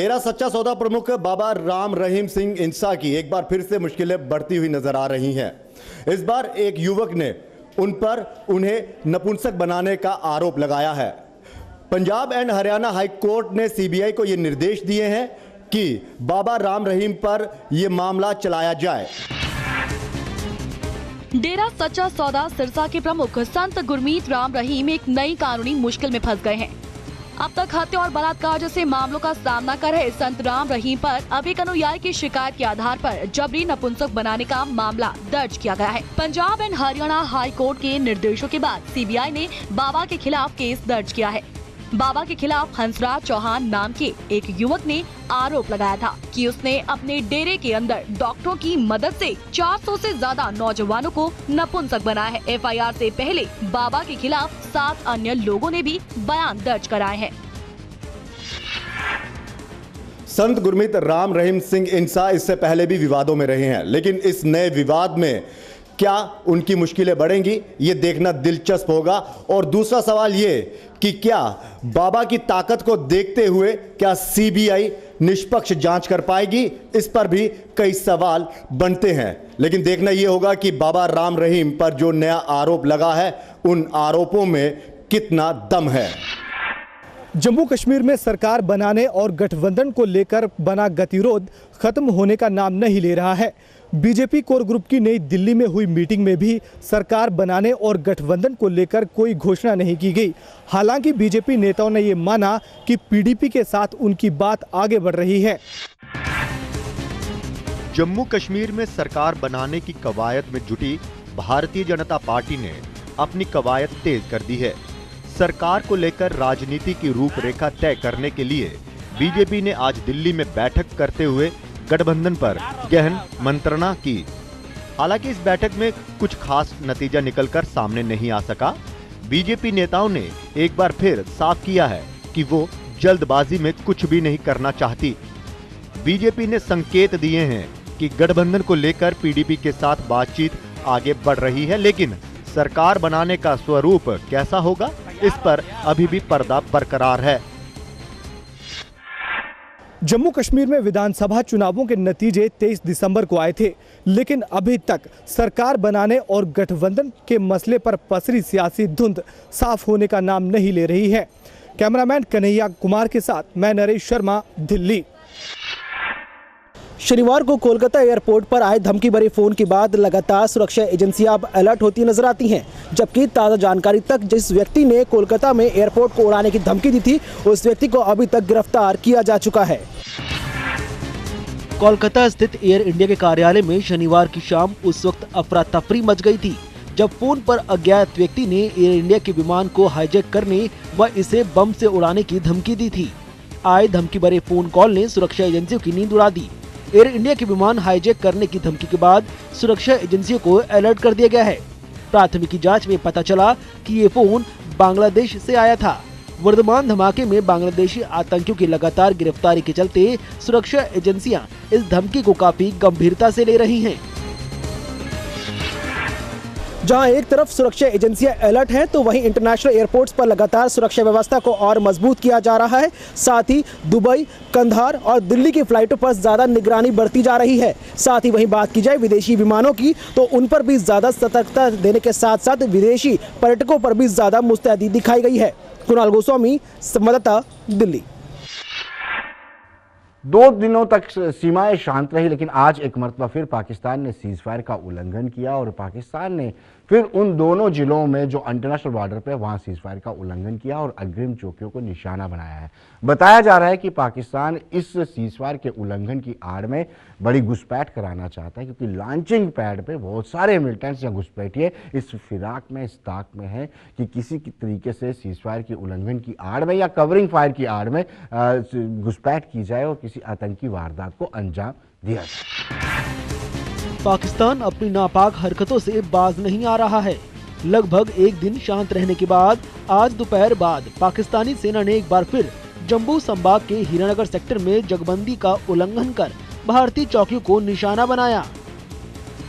डेरा सच्चा सौदा प्रमुख बाबा राम रहीम सिंह इंसा की एक बार फिर से मुश्किलें बढ़ती हुई नजर आ रही हैं। इस बार एक युवक ने उन्हें नपुंसक बनाने का आरोप लगाया है। Punjab and Haryana high court ने सीबीआई को यह निर्देश दिए हैं कि बाबा राम रहीम पर यह मामला चलाया जाए। डेरा सच्चा सौदा सिरसा के प्रमुख संत गुरमीत राम रहीम एक नई कानूनी मुश्किल में फंस गए हैं। अब तक हत्या और बलात्कार जैसे मामलों का सामना कर रहे संत राम रहीम पर अब एक अनुयायी की शिकायत के आधार पर जबरी नपुंसक बनाने का मामला दर्ज किया गया है। Punjab and Haryana high court के निर्देशों के बाद सीबीआई ने बाबा के खिलाफ केस दर्ज किया है। बाबा के खिलाफ हंसराज चौहान नाम के एक युवक ने आरोप लगाया था कि उसने अपने डेरे के अंदर डॉक्टरों की मदद से 400 से ज्यादा नौजवानों को नपुंसक बनाया है। एफआईआर से पहले बाबा के खिलाफ 7 अन्य लोगों ने भी बयान दर्ज कराए हैं। संत गुरमीत राम रहीम सिंह इंसा इससे पहले भी विवादों में रहे हैं, लेकिन इस नए विवाद में क्या उनकी मुश्किलें बढ़ेंगी, ये देखना दिलचस्प होगा। और दूसरा सवाल ये कि क्या बाबा की ताकत को देखते हुए क्या सीबीआई निष्पक्ष जांच कर पाएगी, इस पर भी कई सवाल बनते हैं। लेकिन देखना यह होगा कि बाबा राम रहीम पर जो नया आरोप लगा है उन आरोपों में कितना दम है। जम्मू कश्मीर में सरकार बनाने और गठबंधन को लेकर बना गतिरोध खत्म होने का नाम नहीं ले रहा है। बीजेपी कोर ग्रुप की नई दिल्ली में हुई मीटिंग में भी सरकार बनाने और गठबंधन को लेकर कोई घोषणा नहीं की गई। हालांकि बीजेपी नेताओं ने ये माना कि पीडीपी के साथ उनकी बात आगे बढ़ रही है। जम्मू कश्मीर में सरकार बनाने की कवायद में जुटी भारतीय जनता पार्टी ने अपनी कवायद तेज कर दी है। सरकार को लेकर राजनीति की रूपरेखा तय करने के लिए बीजेपी ने आज दिल्ली में बैठक करते हुए गठबंधन पर गहन मंत्रणा की। हालांकि इस बैठक में कुछ खास नतीजा निकलकर सामने नहीं आ सका। बीजेपी नेताओं ने एक बार फिर साफ किया है कि वो जल्दबाजी में कुछ भी नहीं करना चाहती। बीजेपी ने संकेत दिए हैं कि गठबंधन को लेकर पीडीपी के साथ बातचीत आगे बढ़ रही है, लेकिन सरकार बनाने का स्वरूप कैसा होगा, इस पर अभी भी पर्दा बरकरार है। जम्मू कश्मीर में विधानसभा चुनावों के नतीजे 23 दिसंबर को आए थे, लेकिन अभी तक सरकार बनाने और गठबंधन के मसले पर पसरी सियासी धुंध साफ होने का नाम नहीं ले रही है। कैमरामैन कन्हैया कुमार के साथ मैं नरेश शर्मा, दिल्ली। शनिवार को कोलकाता एयरपोर्ट पर आए धमकी भरे फोन के बाद लगातार सुरक्षा एजेंसियां अब अलर्ट होती नजर आती हैं, जबकि ताज़ा जानकारी तक जिस व्यक्ति ने कोलकाता में एयरपोर्ट को उड़ाने की धमकी दी थी उस व्यक्ति को अभी तक गिरफ्तार किया जा चुका है। कोलकाता स्थित एयर इंडिया के कार्यालय में शनिवार की शाम उस वक्त अफरा तफरी मच गई थी जब फोन पर अज्ञात व्यक्ति ने एयर इंडिया के विमान को हाईजैक करने व इसे बम से उड़ाने की धमकी दी थी। आए धमकी भरे फोन कॉल ने सुरक्षा एजेंसियों की नींद उड़ा दी। एयर इंडिया के विमान हाईजैक करने की धमकी के बाद सुरक्षा एजेंसियों को अलर्ट कर दिया गया है। प्राथमिकी जांच में पता चला कि ये फोन बांग्लादेश से आया था। वर्धमान धमाके में बांग्लादेशी आतंकियों की लगातार गिरफ्तारी के चलते सुरक्षा एजेंसियां इस धमकी को काफी गंभीरता से ले रही हैं। जहां एक तरफ सुरक्षा एजेंसियां अलर्ट हैं, तो वहीं इंटरनेशनल एयरपोर्ट्स पर लगातार सुरक्षा व्यवस्था को और मजबूत किया जा रहा है। साथ ही दुबई, कंधार और दिल्ली की फ्लाइटों पर ज्यादा निगरानी बढ़ती जा रही है। साथ ही वहीं बात की जाए विदेशी विमानों की, तो उन पर भी ज्यादा सतर्कता देने के साथ साथ विदेशी पर्यटकों पर भी ज्यादा मुस्तैदी दिखाई गई है। कुणाल गोस्वामी, संवाददाता, दिल्ली। 2 दिनों तक सीमाएं शांत रही, लेकिन आज एक मरतबा फिर पाकिस्तान ने सीज फायर का उल्लंघन किया और पाकिस्तान ने फिर उन दोनों जिलों में जो इंटरनेशनल बॉर्डर पे वहां सीज फायर का उल्लंघन किया और अग्रिम चौकियों को निशाना बनाया है। बताया जा रहा है कि पाकिस्तान इस सीज फायर के उल्लंघन की आड़ में बड़ी घुसपैठ कराना चाहता है, क्योंकि लॉन्चिंग पैड पे बहुत सारे मिलिटेंट्स या घुसपैठिए इस फिराक में, इस ताक में है कि किसी की तरीके से सीज फायर के उल्लंघन की आड़ में या कवरिंग फायर की आड़ में घुसपैठ की जाए और किसी आतंकी वारदात को अंजाम दिया जाए। पाकिस्तान अपनी नापाक हरकतों से बाज नहीं आ रहा है। लगभग एक दिन शांत रहने के बाद आज दोपहर बाद पाकिस्तानी सेना ने एक बार फिर जम्मू संभाग के हीरानगर सेक्टर में जगबंदी का उल्लंघन कर भारतीय चौकियों को निशाना बनाया।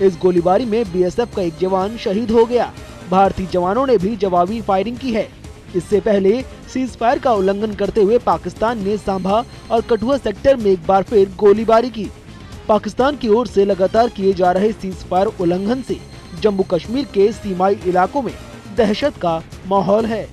इस गोलीबारी में बीएसएफ का एक जवान शहीद हो गया। भारतीय जवानों ने भी जवाबी फायरिंग की है। इससे पहले सीज फायर का उल्लंघन करते हुए पाकिस्तान ने सांभा और कठुआ सेक्टर में एक बार फिर गोलीबारी की। पाकिस्तान की ओर से लगातार किए जा रहे सीज फायर उल्लंघन से जम्मू कश्मीर के सीमाई इलाकों में दहशत का माहौल है।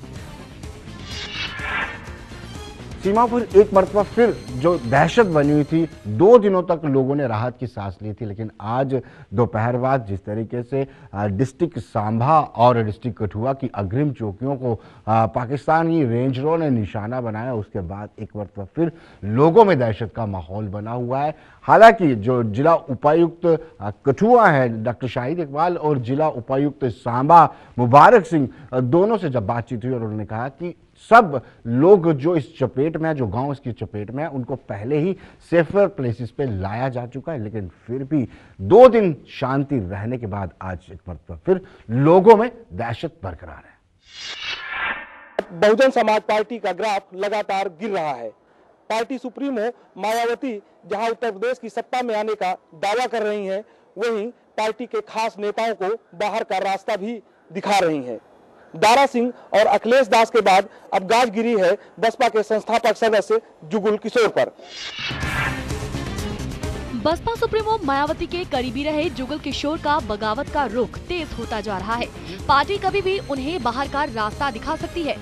सीमा पर एक मरतबा फिर जो दहशत बनी हुई थी, 2 दिनों तक लोगों ने राहत की सांस ली थी, लेकिन आज दोपहर बाद जिस तरीके से डिस्ट्रिक्ट सांभा और डिस्ट्रिक्ट कठुआ की अग्रिम चौकियों को पाकिस्तानी रेंजरों ने निशाना बनाया, उसके बाद एक मरतबा फिर लोगों में दहशत का माहौल बना हुआ है। हालांकि जो जिला उपायुक्त कठुआ है डॉक्टर शाहिद इकबाल और जिला उपायुक्त सांभा मुबारक सिंह, दोनों से जब बातचीत हुई और उन्होंने कहा कि सब लोग जो इस चपेट में है, जो गांव इसकी चपेट में है, उनको पहले ही सेफर प्लेसेस पे लाया जा चुका है, लेकिन फिर भी 2 दिन शांति रहने के बाद आज एक मरतबा फिर लोगों में दहशत बरकरार है। बहुजन समाज पार्टी का ग्राफ लगातार गिर रहा है। पार्टी सुप्रीमो मायावती जहां उत्तर प्रदेश की सत्ता में आने का दावा कर रही हैं, वहीं पार्टी के खास नेताओं को बाहर का रास्ता भी दिखा रही हैं। दारा सिंह और अखिलेश दास के बाद अब गाज गिरी है बसपा के संस्थापक सदस्य जुगुल किशोर पर। बसपा सुप्रीमो मायावती के करीबी रहे जुगल किशोर का बगावत का रुख तेज होता जा रहा है। पार्टी कभी भी उन्हें बाहर का रास्ता दिखा सकती है।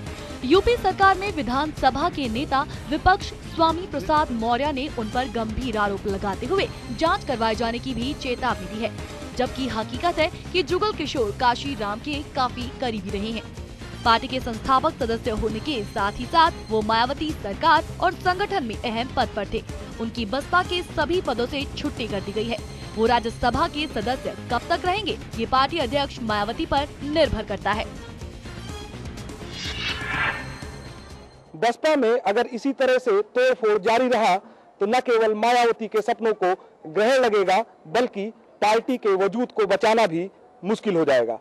यूपी सरकार में विधानसभा के नेता विपक्ष स्वामी प्रसाद मौर्य ने उन पर गंभीर आरोप लगाते हुए जांच करवाए जाने की भी चेतावनी दी है, जबकि हकीकत है कि जुगल किशोर काशी राम के काफी करीबी रहे हैं। पार्टी के संस्थापक सदस्य होने के साथ ही साथ वो मायावती सरकार और संगठन में अहम पद पर थे। उनकी बसपा के सभी पदों से छुट्टी कर दी गई है। वो राज्यसभा के सदस्य कब तक रहेंगे, ये पार्टी अध्यक्ष मायावती पर निर्भर करता है। बसपा में अगर इसी तरह से तोड़फोड़ जारी रहा तो न केवल मायावती के सपनों को ग्रहण लगेगा, बल्कि पार्टी के वजूद को बचाना भी मुश्किल हो जाएगा।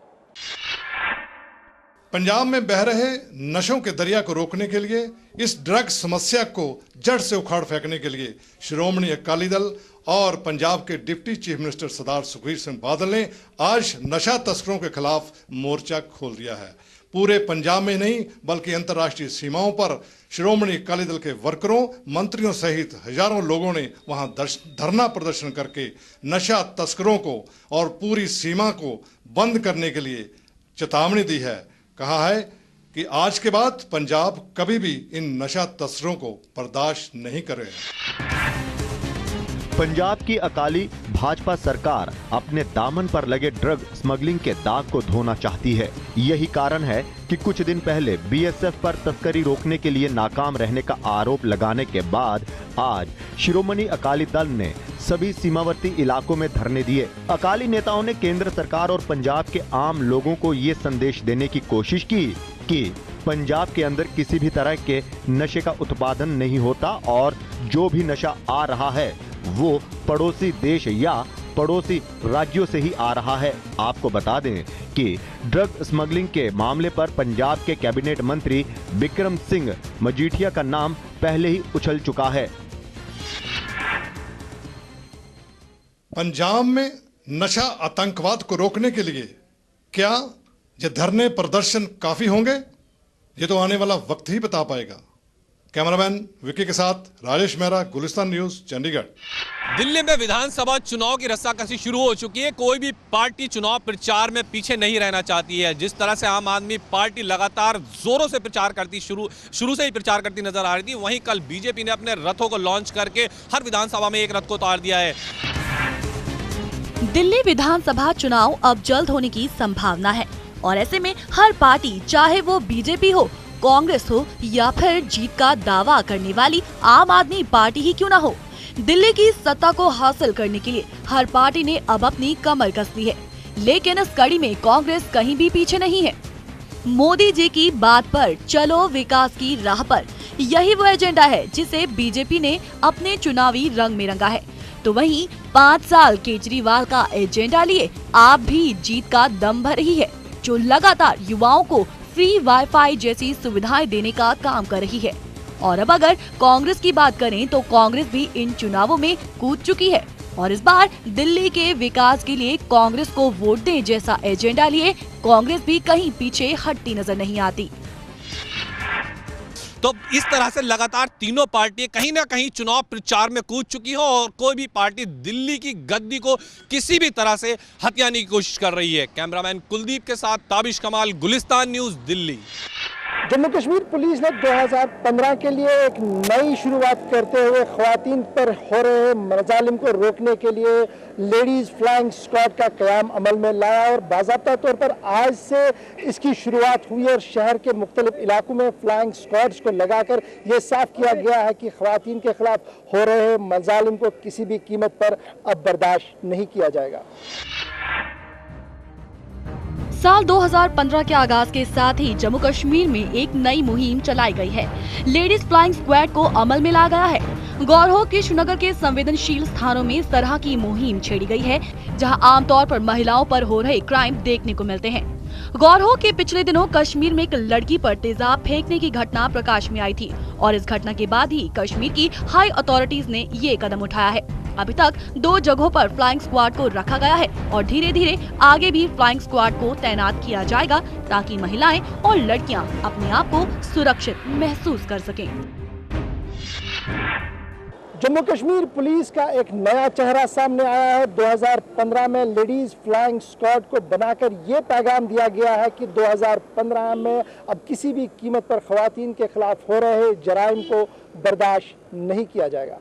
पंजाब में बह रहे नशों के दरिया को रोकने के लिए, इस ड्रग समस्या को जड़ से उखाड़ फेंकने के लिए श्रोमणी अकाली दल और पंजाब के डिप्टी चीफ मिनिस्टर सरदार सुखबीर सिंह बादल ने आज नशा तस्करों के खिलाफ मोर्चा खोल दिया है। पूरे पंजाब में नहीं बल्कि अंतर्राष्ट्रीय सीमाओं पर श्रोमणी अकाली दल के वर्करों, मंत्रियों सहित हजारों लोगों ने वहां धरना प्रदर्शन करके नशा तस्करों को और पूरी सीमा को बंद करने के लिए चेतावनी दी है। कहा है कि आज के बाद पंजाब कभी भी इन नशा तस्करों को बर्दाश्त नहीं करेगा। पंजाब की अकाली भाजपा सरकार अपने दामन पर लगे ड्रग स्मगलिंग के दाग को धोना चाहती है। यही कारण है कि कुछ दिन पहले बीएसएफ पर तस्करी रोकने के लिए नाकाम रहने का आरोप लगाने के बाद आज शिरोमणि अकाली दल ने सभी सीमावर्ती इलाकों में धरने दिए। अकाली नेताओं ने केंद्र सरकार और पंजाब के आम लोगों को ये संदेश देने की कोशिश की कि पंजाब के अंदर किसी भी तरह के नशे का उत्पादन नहीं होता और जो भी नशा आ रहा है वो पड़ोसी देश या पड़ोसी राज्यों से ही आ रहा है। आपको बता दें कि ड्रग स्मगलिंग के मामले पर पंजाब के कैबिनेट मंत्री बिक्रम सिंह मजीठिया का नाम पहले ही उछल चुका है। पंजाब में नशा आतंकवाद को रोकने के लिए क्या ये धरने प्रदर्शन काफी होंगे? ये तो आने वाला वक्त ही बता पाएगा। कैमरामैन विकी के साथ राजेश मेहरा, गुलिस्तान न्यूज, चंडीगढ़। दिल्ली में विधानसभा चुनाव की रस्साकसी शुरू हो चुकी है। कोई भी पार्टी चुनाव प्रचार में पीछे नहीं रहना चाहती है। जिस तरह से आम आदमी पार्टी लगातार जोरों से प्रचार करती शुरू से ही प्रचार करती नजर आ रही थी, वहीं कल बीजेपी ने अपने रथों को लॉन्च करके हर विधानसभा में एक रथ को उतार दिया है। दिल्ली विधानसभा चुनाव अब जल्द होने की संभावना है और ऐसे में हर पार्टी, चाहे वो बीजेपी हो, कांग्रेस हो या फिर जीत का दावा करने वाली आम आदमी पार्टी ही क्यों ना हो, दिल्ली की सत्ता को हासिल करने के लिए हर पार्टी ने अब अपनी कमर कस ली है। लेकिन इस कड़ी में कांग्रेस कहीं भी पीछे नहीं है। मोदी जी की बात पर चलो विकास की राह पर, यही वो एजेंडा है जिसे बीजेपी ने अपने चुनावी रंग में रंगा है। तो वहीं 5 साल केजरीवाल का एजेंडा लिए आप भी जीत का दम भर रही है, जो लगातार युवाओं को फ्री वाईफाई जैसी सुविधाएं देने का काम कर रही है। और अब अगर कांग्रेस की बात करें तो कांग्रेस भी इन चुनावों में कूद चुकी है और इस बार दिल्ली के विकास के लिए कांग्रेस को वोट दें जैसा एजेंडा लिए कांग्रेस भी कहीं पीछे हटती नजर नहीं आती। तो इस तरह से लगातार तीनों पार्टियां कहीं ना कहीं चुनाव प्रचार में कूद चुकी हैं और कोई भी पार्टी दिल्ली की गद्दी को किसी भी तरह से हथियाने की कोशिश कर रही है। कैमरामैन कुलदीप के साथ ताबिश कमाल, गुलिस्तान न्यूज़, दिल्ली। जम्मू कश्मीर पुलिस ने 2015 के लिए एक नई शुरुआत करते हुए ख्वातीन पर हो रहे मजालिम को रोकने के लिए लेडीज फ्लाइंग स्क्वाड का क़याम अमल में लाया और बाज़ाब्ता तौर पर आज से इसकी शुरुआत हुई और शहर के मुख्तलिफ इलाकों में फ्लाइंग स्क्वाड्स को लगाकर यह साफ किया गया है कि ख्वातीन के खिलाफ हो रहे मजालिम को किसी भी कीमत पर अब बर्दाश्त नहीं किया जाएगा। साल 2015 के आगाज के साथ ही जम्मू कश्मीर में एक नई मुहिम चलाई गई है। लेडीज फ्लाइंग स्क्वाड को अमल में लाया गया है। गौर हो कि श्रीनगर के संवेदनशील स्थानों में इस तरह की मुहिम छेड़ी गई है, जहां आमतौर पर महिलाओं पर हो रहे क्राइम देखने को मिलते हैं। गौर हो कि पिछले दिनों कश्मीर में एक लड़की पर तेजाब फेंकने की घटना प्रकाश में आई थी और इस घटना के बाद ही कश्मीर की हाई अथॉरिटीज ने ये कदम उठाया है। अभी तक 2 जगहों पर फ्लाइंग स्क्वाड को रखा गया है और धीरे धीरे आगे भी फ्लाइंग स्क्वाड को तैनात किया जाएगा ताकि महिलाएं और लड़कियां अपने आप को सुरक्षित महसूस कर सकें। जम्मू कश्मीर पुलिस का एक नया चेहरा सामने आया है। 2015 में लेडीज फ्लाइंग स्क्वाड को बनाकर ये पैगाम दिया गया है कि 2015 में अब किसी भी कीमत पर ख्वातीन के खिलाफ हो रहे जराइम को बर्दाश्त नहीं किया जाएगा।